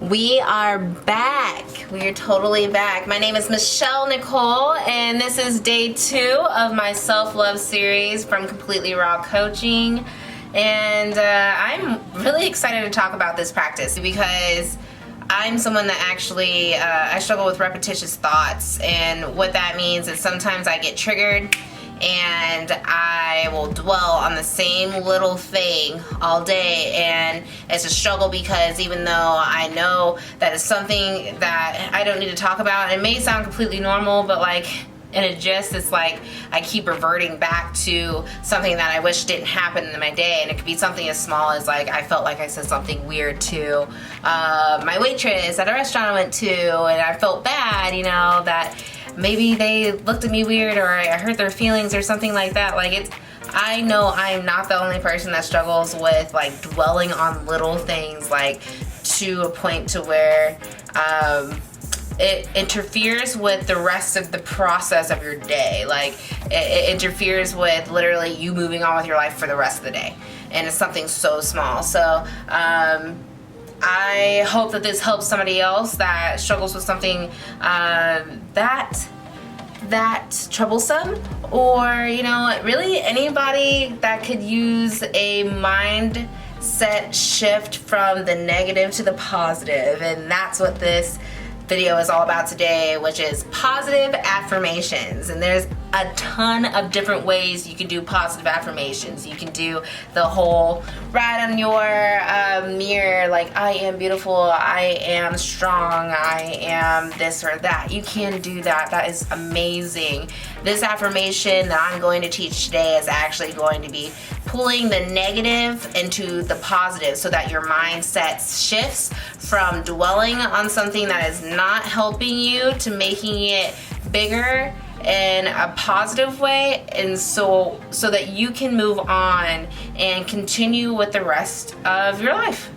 We are back. We are totally back. My name is Michelle Nicole, and this is day 2 of my self-love series from Completely Raw Coaching. And I'm really excited to talk about this practice because I'm someone that actually, I struggle with repetitious thoughts. And what that means is sometimes I get triggered and I will dwell on the same little thing all day, and it's a struggle because even though I know that it's something that I don't need to talk about, it may sound completely normal, but like in a gist, it's like I keep reverting back to something that I wish didn't happen in my day. And it could be something as small as like I felt like I said something weird to my waitress at a restaurant I went to, and I felt bad, you know, that maybe they looked at me weird or I hurt their feelings or something like that. Like I know I'm not the only person that struggles with like dwelling on little things, like to a point to where it interferes with the rest of the process of your day. Like it interferes with literally you moving on with your life for the rest of the day. And it's something so small. So I hope that this helps somebody else that struggles with something that troublesome, or you know, really anybody that could use a mindset shift from the negative to the positive. And that's what this video is all about today, which is positive affirmations. And there's a ton of different ways you can do positive affirmations. You can do the whole write on your mirror like I am beautiful, I am strong, I am this or that. You can do that. That is amazing. This affirmation that I'm going to teach today is actually going to be pulling the negative into the positive so that your mindset shifts from dwelling on something that is not helping you to making it bigger in a positive way, and so that you can move on and continue with the rest of your life.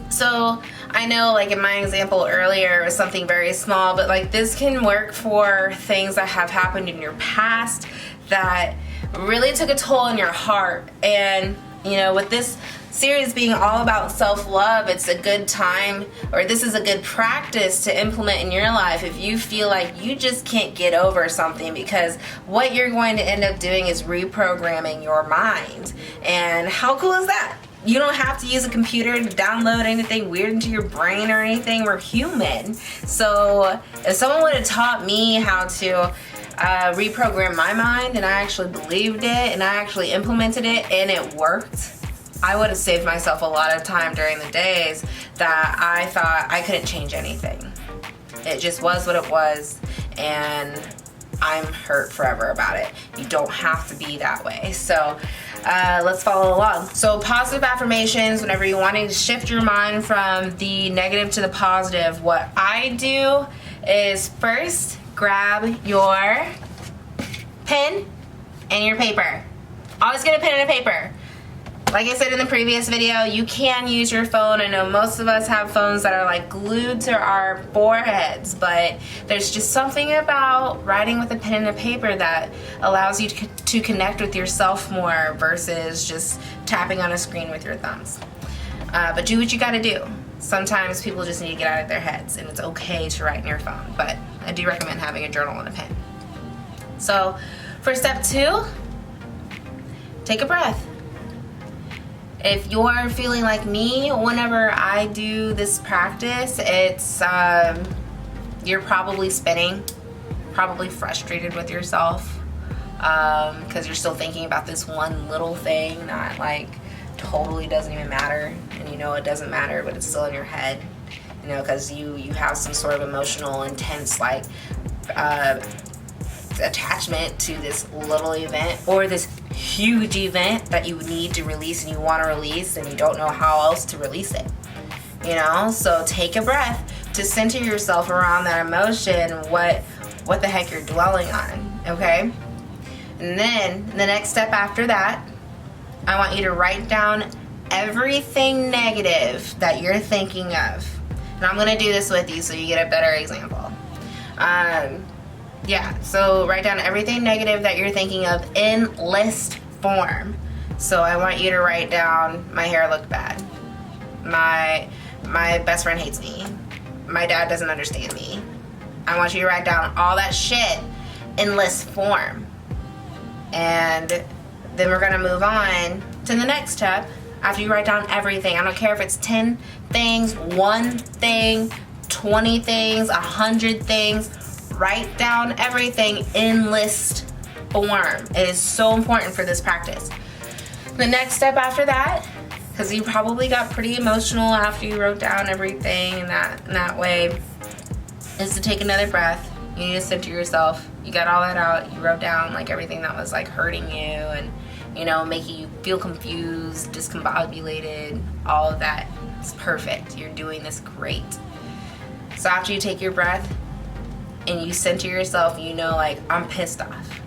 So I know, like in my example earlier, it was something very small, but like this can work for things that have happened in your past that really took a toll on your heart. And you know, with this series being all about self-love, it's a good time, or this is a good practice to implement in your life if you feel like you just can't get over something, because what you're going to end up doing is reprogramming your mind. And how cool is that? You don't have to use a computer to download anything weird into your brain or anything. We're human. So if someone would have taught me how to reprogram my mind, and I actually believed it and I actually implemented it and it worked, I would have saved myself a lot of time during the days that I thought I couldn't change anything. It just was what it was, and I'm hurt forever about it. You don't have to be that way. So let's follow along. So positive affirmations, whenever you're wanting to shift your mind from the negative to the positive, what I do is first grab your pen and your paper. Always get a pen and a paper. Like I said in the previous video, you can use your phone. I know most of us have phones that are like glued to our foreheads, but there's just something about writing with a pen and a paper that allows you to connect with yourself more versus just tapping on a screen with your thumbs. But do what you gotta do. Sometimes people just need to get out of their heads, and it's okay to write in your phone, but I do recommend having a journal and a pen. So for step 2, take a breath. If you're feeling like me, whenever I do this practice, it's you're probably spinning, probably frustrated with yourself because you're still thinking about this one little thing that like totally doesn't even matter, and you know it doesn't matter, but it's still in your head, you know, because you have some sort of emotional, intense like attachment to this little event or this huge event that you need to release and you want to release and you don't know how else to release it, you know. So take a breath to center yourself around that emotion, what the heck you're dwelling on, okay? And then the next step after that, I want you to write down everything negative that you're thinking of, and I'm going to do this with you so you get a better example. Yeah, so write down everything negative that you're thinking of in list form. So I want you to write down, my hair looked bad, my My best friend hates me. My dad doesn't understand me. I want you to write down all that shit in list form. And then we're gonna move on to the next step. After you write down everything, I don't care if it's 10 things, 1 thing, 20 things, 100 things, write down everything in list form. It is so important for this practice. The next step after that, because you probably got pretty emotional after you wrote down everything in that way, is to take another breath. You need to center yourself. You got all that out. You wrote down like everything that was like hurting you and, you know, making you feel confused, discombobulated, all of that. It's perfect. You're doing this great. So after you take your breath and you center yourself, you know, like, I'm pissed off.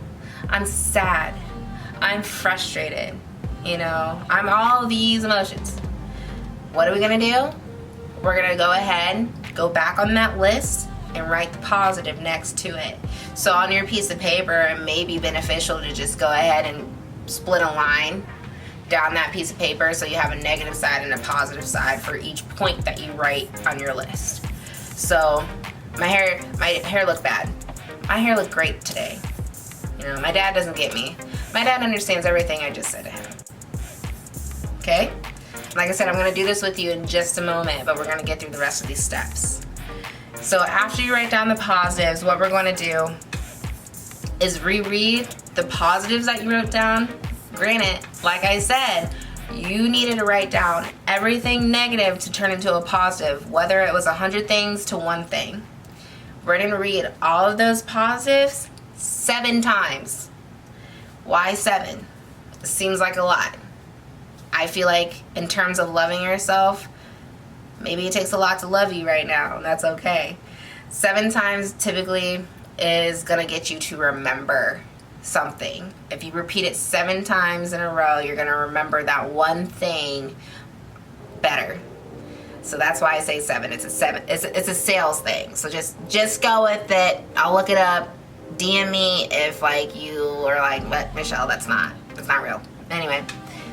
I'm sad. I'm frustrated. You know, I'm all these emotions. What are we gonna do? We're gonna go ahead, go back on that list and write the positive next to it. So on your piece of paper, it may be beneficial to just go ahead and split a line down that piece of paper so you have a negative side and a positive side for each point that you write on your list. So my hair looked bad. My hair looked great today. You know, my dad doesn't get me. My dad understands everything I just said to him. Okay? Like I said, I'm gonna do this with you in just a moment, but we're gonna get through the rest of these steps. So after you write down the positives, what we're gonna do is reread the positives that you wrote down. Granted, like I said, you needed to write down everything negative to turn into a positive, whether it was 100 things to 1 thing. We're gonna read all of those positives 7 times. Why 7? It seems like a lot. I feel like in terms of loving yourself, maybe it takes a lot to love you right now, and that's okay. 7 times typically is gonna get you to remember something. If you repeat it 7 times in a row, you're gonna remember that one thing better. So that's why I say 7. It's a 7. It's a sales thing. So just go with it. I'll look it up. DM me if like you are like, what, Michelle? That's not real. Anyway,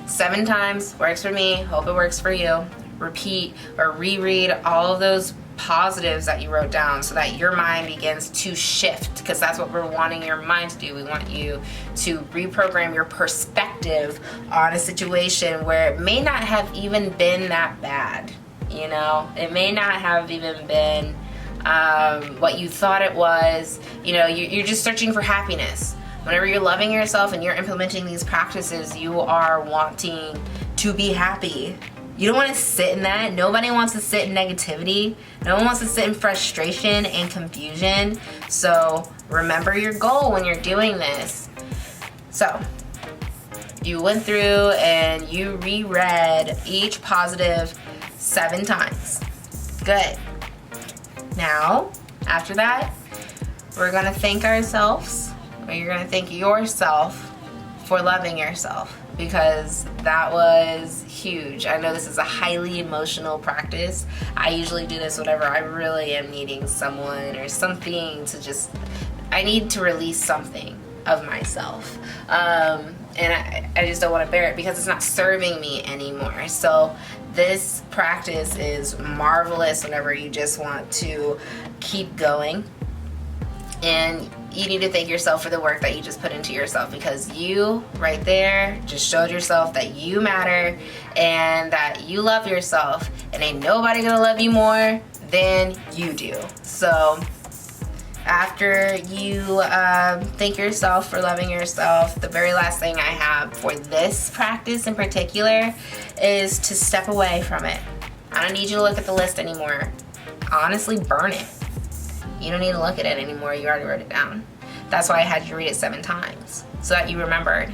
7 times works for me. Hope it works for you. Repeat or reread all of those positives that you wrote down so that your mind begins to shift, because that's what we're wanting your mind to do. We want you to reprogram your perspective on a situation where it may not have even been that bad. You know, it may not have even been what you thought it was. You know, you're just searching for happiness. Whenever you're loving yourself and you're implementing these practices, you are wanting to be happy. You don't want to sit in that. Nobody wants to sit in negativity. No one wants to sit in frustration and confusion. So remember your goal when you're doing this. So you went through and you reread each positive 7 times. Good. Now, after that, we're gonna thank ourselves, or you're gonna thank yourself for loving yourself, because that was huge. I know this is a highly emotional practice. I usually do this whenever I really am needing someone or something to just, I need to release something of myself. And I just don't want to bear it because it's not serving me anymore. So this practice is marvelous whenever you just want to keep going. And you need to thank yourself for the work that you just put into yourself, because you right there just showed yourself that you matter and that you love yourself, and ain't nobody gonna love you more than you do. So after you thank yourself for loving yourself, the very last thing I have for this practice in particular is to step away from it. I don't need you to look at the list anymore. Honestly, burn it. You don't need to look at it anymore. You already wrote it down. That's why I had you read it 7 times, so that you remembered.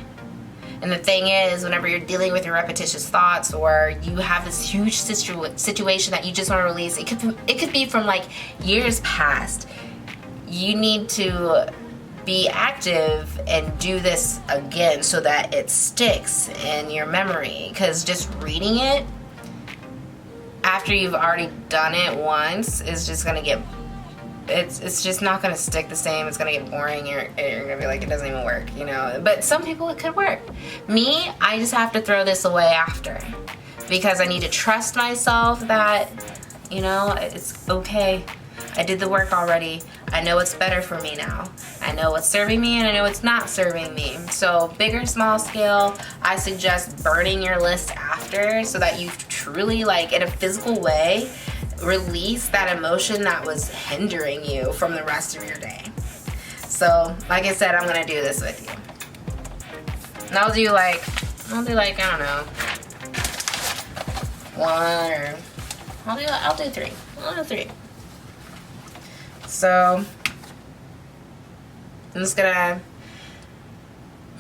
And the thing is, whenever you're dealing with your repetitious thoughts, or you have this huge situation that you just want to release, it could be from like years past. You need to be active and do this again so that it sticks in your memory, because just reading it after you've already done it once is just gonna get, it's just not gonna stick the same. It's gonna get boring. You're gonna be like, it doesn't even work, you know. But some people it could work. Me, I just have to throw this away after, because I need to trust myself that, you know, it's okay. I did the work already. I know what's better for me now. I know what's serving me and I know what's not serving me. So big or small scale, I suggest burning your list after so that you truly, like, in a physical way, release that emotion that was hindering you from the rest of your day. So like I said, I'm gonna do this with you. And I'll do like, I don't know, one, or I'll do three. I'll do three. So I'm just gonna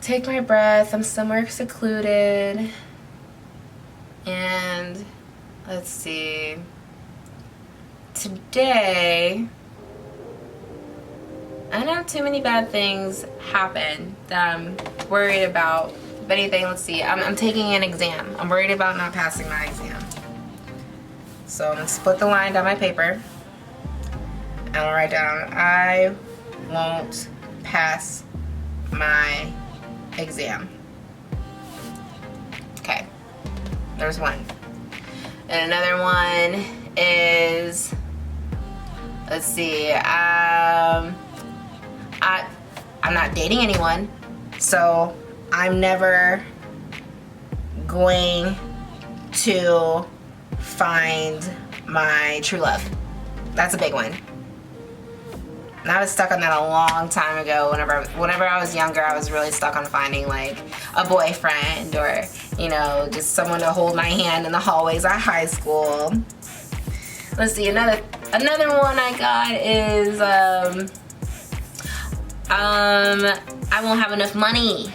take my breath. I'm somewhere secluded. And let's see. Today, I don't have too many bad things happen that I'm worried about. If anything, let's see. I'm taking an exam. I'm worried about not passing my exam. So I'm gonna split the line down my paper. And I'll write down, I won't pass my exam. Okay, there's one. And another one is, let's see, I'm not dating anyone, so I'm never going to find my true love. That's a big one. And I was stuck on that a long time ago. Whenever I was younger, I was really stuck on finding like a boyfriend or, you know, just someone to hold my hand in the hallways at high school. Let's see, another one I got is I won't have enough money.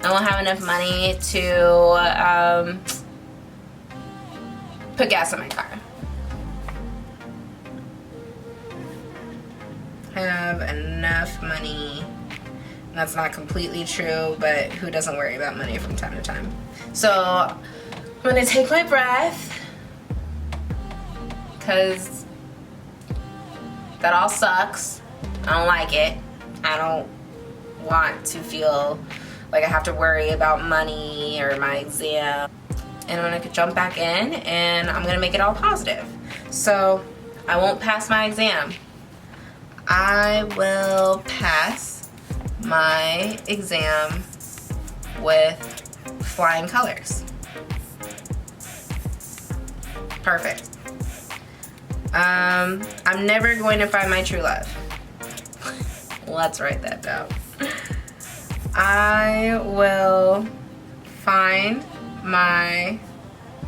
I won't have enough money to put gas in my car. Have enough money. That's not completely true, but who doesn't worry about money from time to time? So I'm gonna take my breath, because that all sucks. I don't like it. I don't want to feel like I have to worry about money or my exam. And I'm gonna jump back in and I'm gonna make it all positive. So I won't pass my exam. I will pass my exam with flying colors. Perfect. I'm never going to find my true love. Let's write that down. I will find my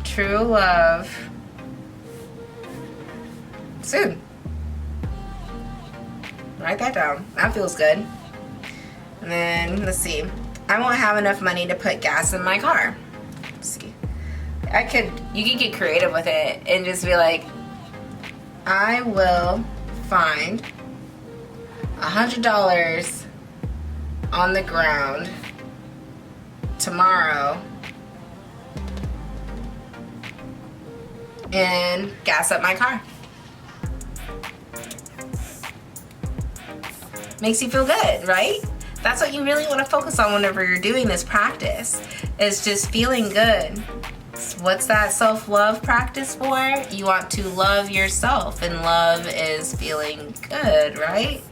true love soon. Write that down. That feels good. And then, let's see. I won't have enough money to put gas in my car. Let's see. You could get creative with it and just be like, I will find $100 on the ground tomorrow and gas up my car. Makes you feel good, right? That's what you really want to focus on whenever you're doing this practice, is just feeling good. So what's that self-love practice for? You want to love yourself, and love is feeling good, right?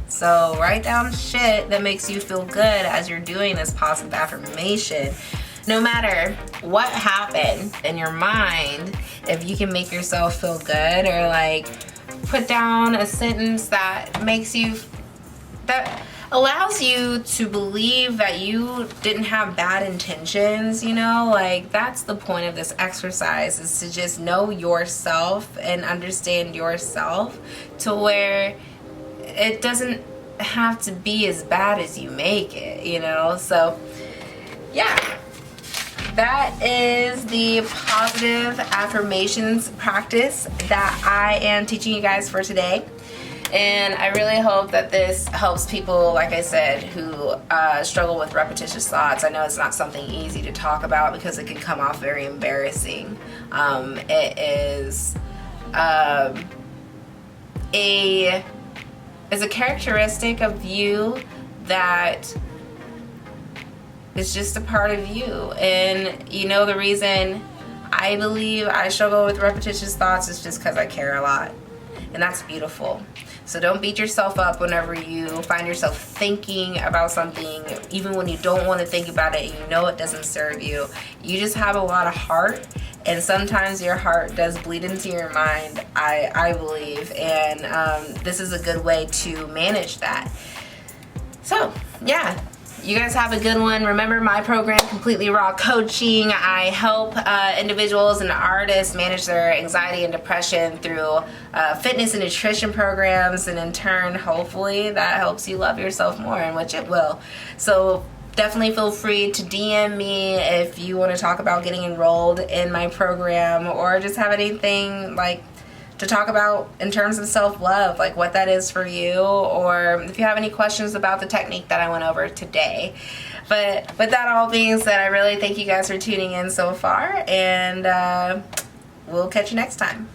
So write down shit that makes you feel good as you're doing this positive affirmation. No matter what happened in your mind, if you can make yourself feel good, or like put down a sentence that makes you, that allows you to believe that you didn't have bad intentions, you know, like that's the point of this exercise, is to just know yourself and understand yourself to where it doesn't have to be as bad as you make it, you know. So yeah, that is the positive affirmations practice that I am teaching you guys for today. And I really hope that this helps people, like I said, who struggle with repetitious thoughts. I know it's not something easy to talk about because it can come off very embarrassing. It is a characteristic of you that is just a part of you. And you know, the reason I believe I struggle with repetitious thoughts is just because I care a lot. And that's beautiful. So don't beat yourself up whenever you find yourself thinking about something, even when you don't want to think about it and you know it doesn't serve you. You just have a lot of heart, and sometimes your heart does bleed into your mind, I believe. And this is a good way to manage that. So, yeah. You guys have a good one. Remember my program, Completely Raw Coaching. I help individuals and artists manage their anxiety and depression through fitness and nutrition programs, and in turn, hopefully, that helps you love yourself more, and which it will. So definitely feel free to DM me if you want to talk about getting enrolled in my program, or just have anything like to talk about in terms of self-love, like what that is for you, or if you have any questions about the technique that I went over today. But with that all being said, I really thank you guys for tuning in so far, and we'll catch you next time.